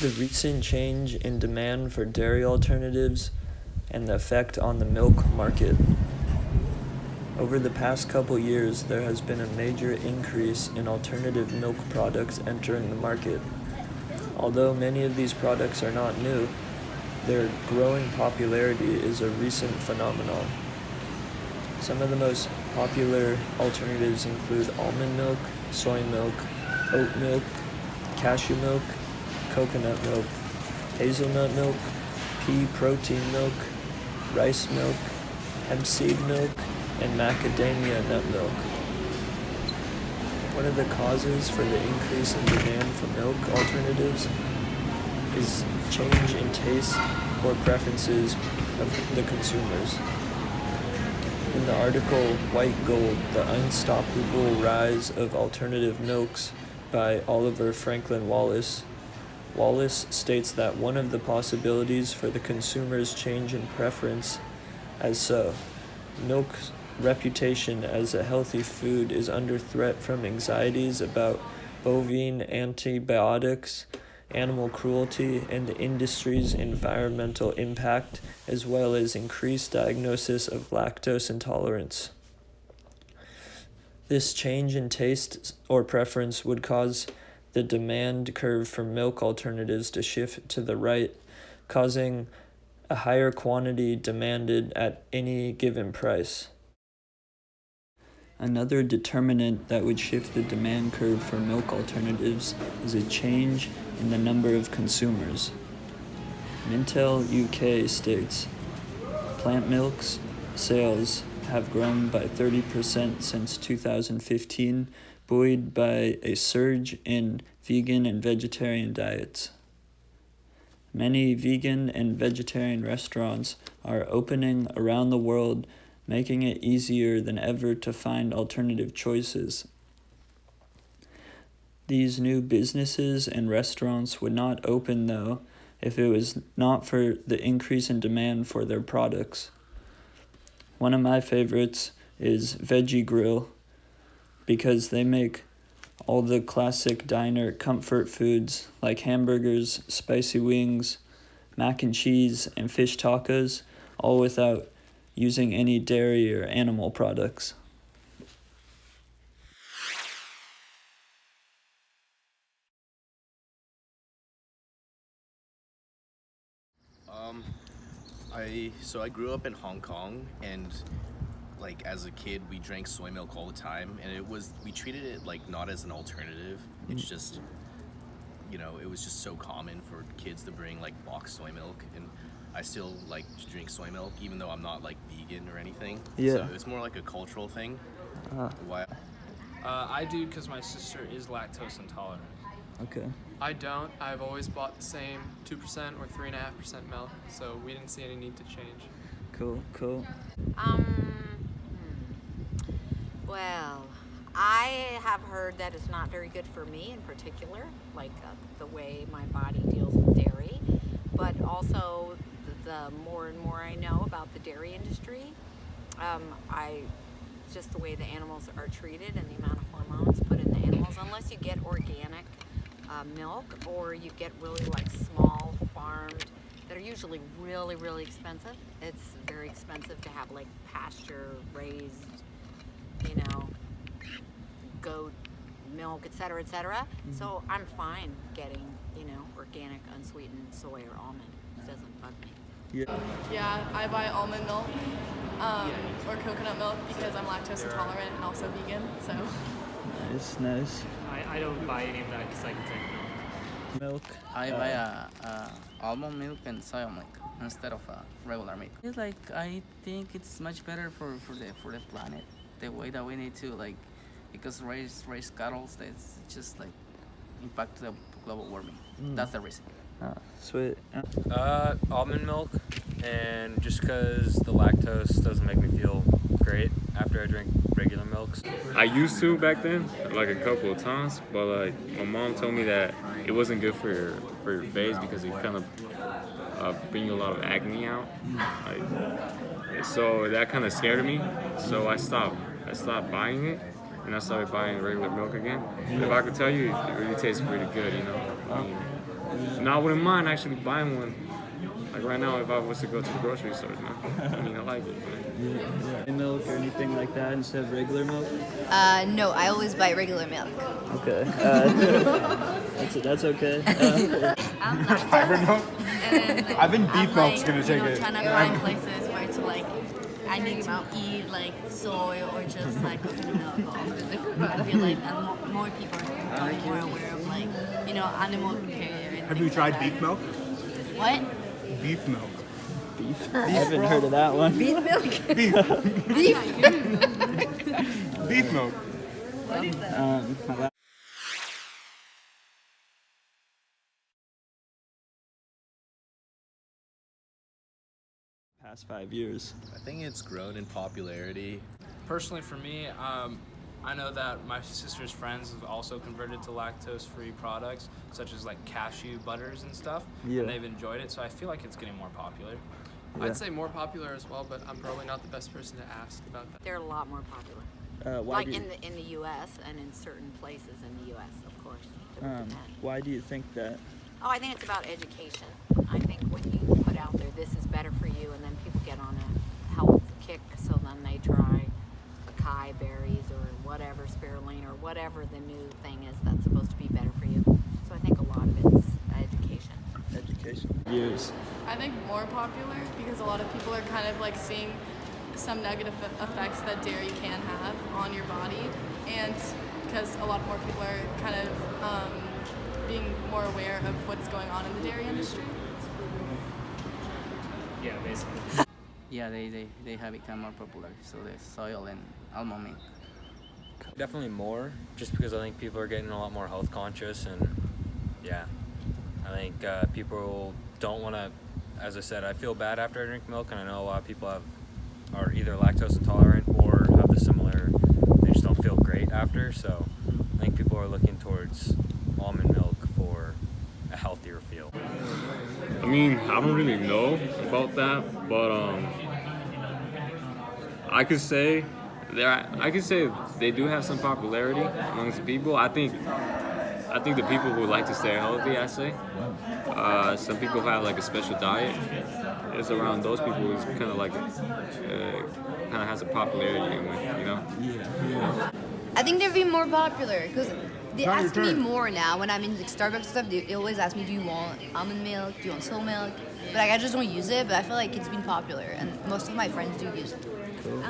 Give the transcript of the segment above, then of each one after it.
The recent change in demand for dairy alternatives and the effect on the milk market. Over the past couple years, there has been a major increase in alternative milk products entering the market. Although many of these products are not new, their growing popularity is a recent phenomenon. Some of the most popular alternatives include almond milk, soy milk, oat milk, cashew milk, coconut milk, hazelnut milk, pea protein milk, rice milk, hemp seed milk, and macadamia nut milk. One of the causes for the increase in demand for milk alternatives is change in taste or preferences of the consumers. In the article White Gold, The Unstoppable Rise of Alternative Milks by Oliver Franklin Wallace, Wallace states that one of the possibilities for the consumer's change in preference as so, milk's reputation as a healthy food is under threat from anxieties about bovine antibiotics, animal cruelty, and the industry's environmental impact, as well as increased diagnosis of lactose intolerance. This change in taste or preference would cause the demand curve for milk alternatives to shift to the right, causing a higher quantity demanded at any given price. Another determinant that would shift the demand curve for milk alternatives is a change in the number of consumers. Mintel UK states, plant milk's sales have grown by 30% since 2015, buoyed by a surge in vegan and vegetarian diets. Many vegan and vegetarian restaurants are opening around the world, making it easier than ever to find alternative choices. These new businesses and restaurants would not open, though, if it was not for the increase in demand for their products. One of my favorites is Veggie Grill, because they make all the classic diner comfort foods like hamburgers, spicy wings, mac and cheese, and fish tacos, all without using any dairy or animal products. I grew up in Hong Kong, and like as a kid we drank soy milk all the time, and we treated it like not as an alternative. It's just, it was just so common for kids to bring like boxed soy milk, and I still like to drink soy milk even though I'm not like vegan or anything. Yeah. So it's more like a cultural thing. Why? I do because my sister is lactose intolerant. Okay. I don't. I've always bought the same 2% or 3.5% milk, so we didn't see any need to change. Cool. Well, I have heard that it's not very good for me in particular, like the way my body deals with dairy, but also the more and more I know about the dairy industry, just the way the animals are treated and the amount of hormones put in the animals, unless you get organic milk or you get really like small farmed that are usually really, really expensive. It's very expensive to have like pasture raised, goat milk, etc., etc. Mm-hmm. So I'm fine getting, organic unsweetened soy or almond. It doesn't bug me. Yeah, I buy almond milk or coconut milk because I'm lactose intolerant and also vegan. So Nice. I don't buy any of that because I can drink milk. I buy almond milk and soy milk instead of regular milk. It's like I think it's much better for the planet, the way that we need to because raise cattle, that's just like impact the global warming. That's the reason. Sweet. Almond milk, and just because the lactose doesn't make me feel great after I drink regular milks. I used to back then, like a couple of times, but like my mom told me that it wasn't good for your face because it kind of bring a lot of acne out. So that kind of scared me. So I stopped buying it, and I started buying regular milk again. But if I could tell you, it really tastes pretty good, I mean, No, I wouldn't mind actually buying one. Like right now, if I was to go to the grocery store, I mean, I like it. Milk or anything like that instead of regular milk? No, I always buy regular milk. Okay. That's okay. I'm lactose. And I think beef I'm milk's gonna take it. Trying to find places where it's like I need to eat like soy or just like coconut milk. I feel like more people are becoming more aware of like animal care. And Have you things tried like beef that. milk? What? Beef milk. I haven't heard of that one. Beef milk. Beef. Beef milk. What is that? Past 5 years. I think it's grown in popularity. Personally, for me, I know that my sister's friends have also converted to lactose-free products, such as like cashew butters and stuff, Yeah. and they've enjoyed it. So I feel like it's getting more popular. Yeah. I'd say more popular as well, but I'm probably not the best person to ask about that. They're a lot more popular. Why Like do you, in the U.S. and in certain places in the U.S. of course. that would do that. why do you think that? Oh, I think it's about education. I think when you put out there, this is better for you, and then people get on a health kick, so then they try acai berries or whatever, spirulina or whatever the new thing is that's supposed to be better for you. So I think a lot of it's education. Education. Years. I think more popular because a lot of people are kind of like seeing some negative effects that dairy can have on your body, and because a lot more people are kind of being more aware of what's going on in the dairy industry. Yeah, basically. Yeah, they have become more popular. So the soy and almond milk. Definitely more, just because I think people are getting a lot more health conscious, and yeah, I think people don't want to. As I said, I feel bad after I drink milk, and I know a lot of people are either lactose intolerant or have the similar. They just don't feel great after. So I think people are looking towards almond milk for a healthier feel. I mean, I don't really know about that, but I could say they do have some popularity amongst the people. I think the people who like to stay healthy, I say. Some people have like a special diet. It's around those people who's kind of like kind of has a popularity, you know. I think they're being more popular because they ask me more now when I'm in like Starbucks and stuff. They always ask me, do you want almond milk? Do you want soy milk? But like, I just don't use it, but I feel like it's been popular, and most of my friends do use it.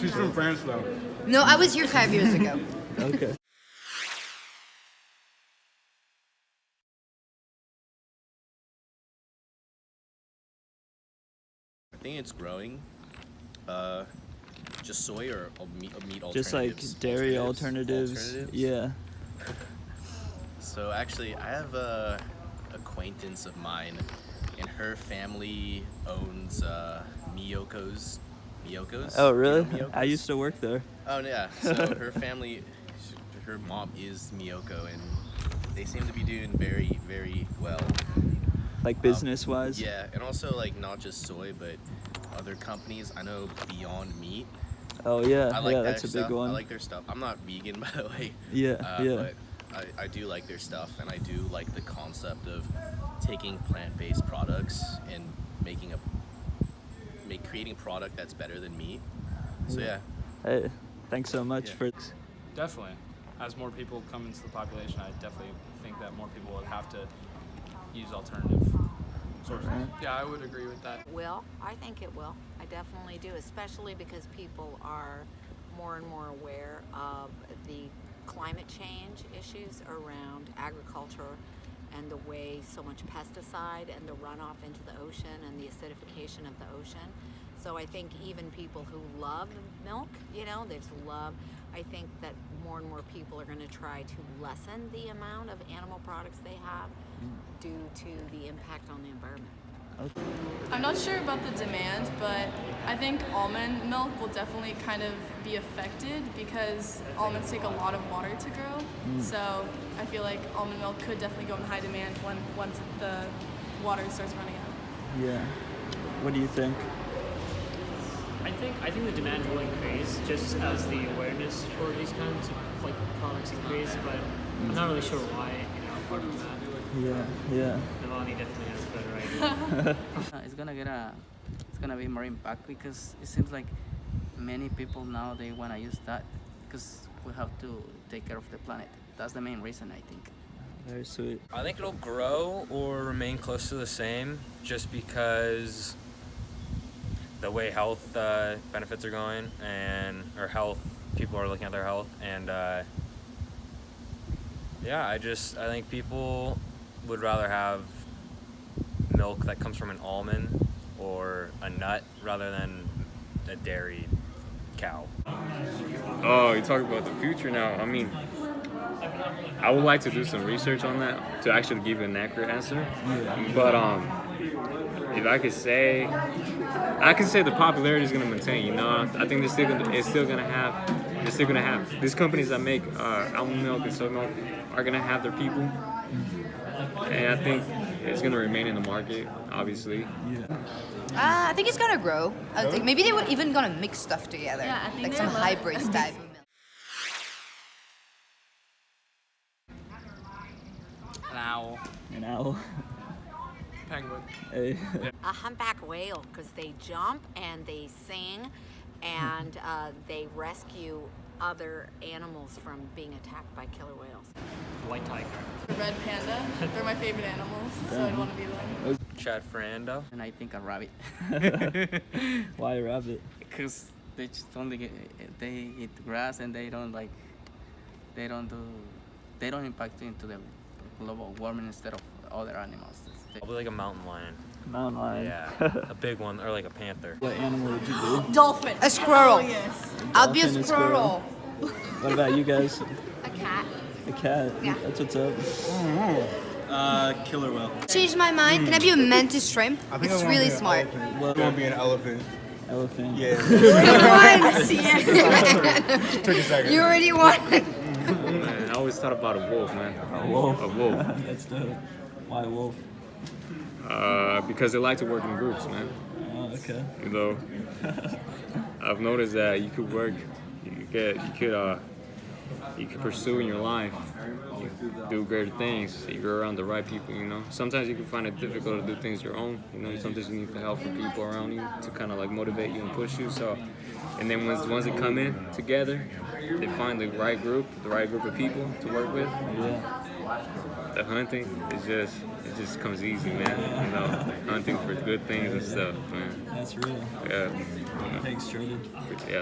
She's from France though. No, I was here 5 years ago. Okay. I think it's growing. Just soy or meat alternatives. Just like dairy alternatives. Yeah. So actually, I have a acquaintance of mine, and her family owns Miyoko's. Oh, really? You know Miyoko's? I used to work there. Oh yeah. So her family, her mom is Miyoko, and they seem to be doing very, very well. Like business-wise? Yeah, and also like not just soy, but other companies. I know Beyond Meat. Oh yeah, I like yeah, their that's a stuff. big one. I like their stuff. I'm not vegan, by the way. Yeah, yeah. But I do like their stuff, and I do like the concept of taking plant-based products and creating a product that's better than meat. So yeah. Hey, thanks so much Yeah. for. Definitely. As more people come into the population, I definitely think that more people would have to use alternative sources. Yeah, I would agree with that. I think it will. I definitely do, especially because people are more and more aware of the climate change issues around agriculture and the way so much pesticide and the runoff into the ocean and the acidification of the ocean. So I think even people who love milk, they just love, I think that more and more people are going to try to lessen the amount of animal products they have due to the impact on the environment. I'm not sure about the demand, but I think almond milk will definitely kind of be affected because almonds take a lot of water to grow. So I feel like almond milk could definitely go in high demand once the water starts running out. Yeah. What do you think? I think the demand will increase just as the awareness for these kinds of like products increase, but I'm not really sure why. Apart from that. Yeah. Milani definitely has a better idea. It's gonna be more impact because it seems like many people now they wanna use that because we have to take care of the planet. That's the main reason, I think. Very sweet. I think it'll grow or remain close to the same just because the way health benefits are going or health, people are looking at their health. And I think people would rather have milk that comes from an almond or a nut rather than a dairy cow. Oh, you talk about the future now. I mean, I would like to do some research on that to actually give you an accurate answer. But if I could say the popularity is gonna maintain. You know, I think it's still gonna have these companies that make almond milk and soy milk are gonna have their people, and I think it's gonna remain in the market, obviously. I think it's gonna grow. I think maybe they were even gonna mix stuff together, Yeah, I think like they some will. hybrids type of milk. An owl. An owl. Penguin. Hey. A humpback whale, because they jump and they sing and they rescue other animals from being attacked by killer whales. White tiger. The red panda. They're my favorite animals, so I'd want to be them. Chad Ferrando. And I think a rabbit. Why a rabbit? Because they just only they eat grass and they don't impact into the global warming instead of other animals. Probably like a mountain lion. Mountain lion. Yeah, a big one, or like a panther. What animal would you be? Dolphin. A squirrel. Oh, yes. I'll be a Dolphin and squirrel. What about you guys? A cat. A cat. Yeah. That's what's up. Killer whale. Changed my mind. Can I be a mantis shrimp? It's really smart. I want to be an elephant. Elephant. Yeah. Took a second. You already won. Man, I always thought about a wolf, man. A wolf. A wolf. That's dope. Why wolf? Because they like to work in groups, man. Oh, okay. You know, I've noticed that you could work, you could pursue in your life, you do greater things. You go around the right people, you know. Sometimes you can find it difficult to do things your own, you know. Sometimes you need help from people around you to kind of like motivate you and push you. So, and then once they come in together, they find the right group of people to work with. Yeah. The hunting it just comes easy, man. You know, hunting for good things and stuff, man. That's real. Yeah. Thanks, Jordan. Yeah.